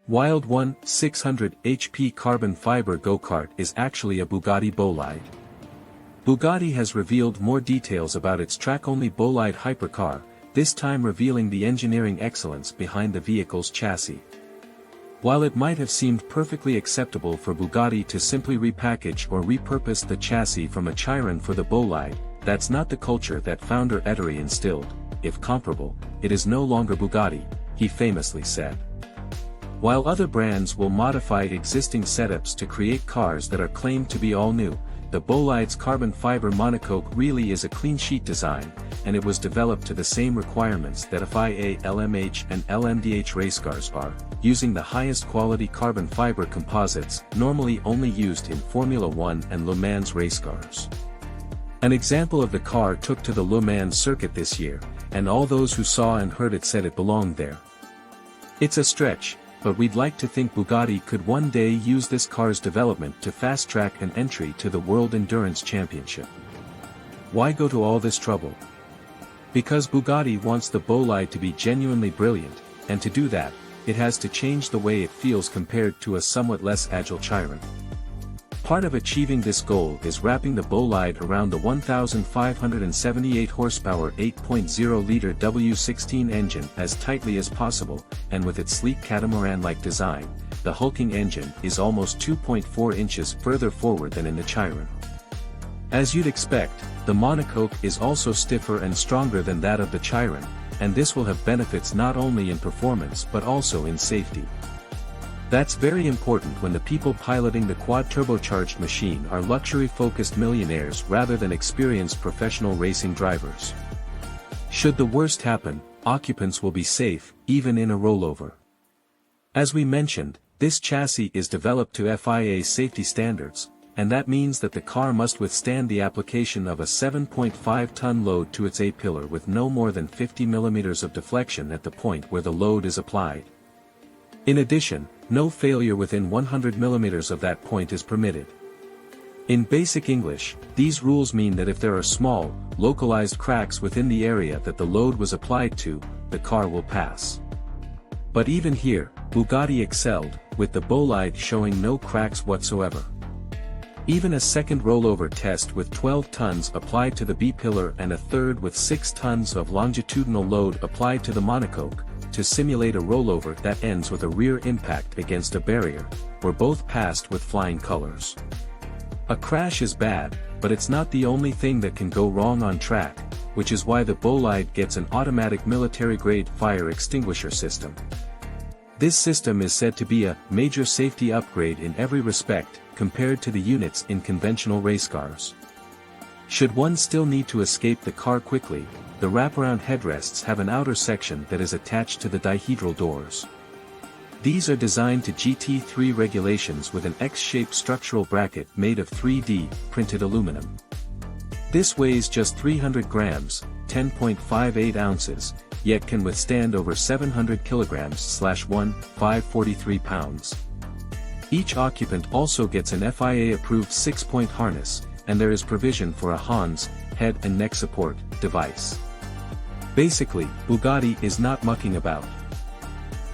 Wild 1 600 HP carbon fiber Go-Kart is actually a Bugatti Bolide. Bugatti has revealed more details about its track-only Bolide hypercar, this time revealing the engineering excellence behind the vehicle's chassis. While it might have seemed perfectly acceptable for Bugatti to simply repackage or repurpose the chassis from a Chiron for the Bolide, that's not the culture that founder Ettore instilled. If comparable, it is no longer Bugatti, he famously said. While other brands will modify existing setups to create cars that are claimed to be all new, the Bolide's carbon fiber monocoque really is a clean sheet design, and it was developed to the same requirements that FIA LMH and LMDh racecars are, using the highest quality carbon fiber composites normally only used in Formula 1 and Le Mans racecars. An example of the car took to the Le Mans circuit this year, and all those who saw and heard it said it belonged there. It's a stretch, but we'd like to think Bugatti could one day use this car's development to fast-track an entry to the World Endurance Championship. Why go to all this trouble? Because Bugatti wants the Bolide to be genuinely brilliant, and to do that, it has to change the way it feels compared to a somewhat less agile Chiron. Part of achieving this goal is wrapping the Bolide around the 1,578 horsepower 8.0-liter W16 engine as tightly as possible, and with its sleek catamaran-like design, the hulking engine is almost 2.4 inches further forward than in the Chiron. As you'd expect, the monocoque is also stiffer and stronger than that of the Chiron, and this will have benefits not only in performance but also in safety. That's very important when the people piloting the quad-turbocharged machine are luxury-focused millionaires rather than experienced professional racing drivers. Should the worst happen, occupants will be safe, even in a rollover. As we mentioned, this chassis is developed to FIA safety standards, and that means that the car must withstand the application of a 7.5-ton load to its A-pillar with no more than 50 mm of deflection at the point where the load is applied. In addition, no failure within 100 mm of that point is permitted. In basic English, these rules mean that if there are small, localized cracks within the area that the load was applied to, the car will pass. But even here, Bugatti excelled, with the Bolide showing no cracks whatsoever. Even a second rollover test with 12 tons applied to the B-pillar and a third with 6 tons of longitudinal load applied to the monocoque, to simulate a rollover that ends with a rear impact against a barrier, were both passed with flying colors. A crash is bad, but it's not the only thing that can go wrong on track, which is why the Bolide gets an automatic military-grade fire extinguisher system. This system is said to be a major safety upgrade in every respect, compared to the units in conventional race cars. Should one still need to escape the car quickly, the wraparound headrests have an outer section that is attached to the dihedral doors. These are designed to GT3 regulations with an X-shaped structural bracket made of 3D printed aluminum. This weighs just 300 grams, 10.58 ounces, yet can withstand over 700 kilograms / 543 pounds. Each occupant also gets an FIA-approved 6-point harness, and there is provision for a Hans, head and neck support, device. Basically, Bugatti is not mucking about.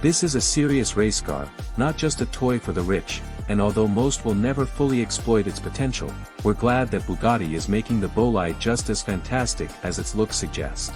This is a serious race car, not just a toy for the rich, and although most will never fully exploit its potential, we're glad that Bugatti is making the Bolide just as fantastic as its look suggests.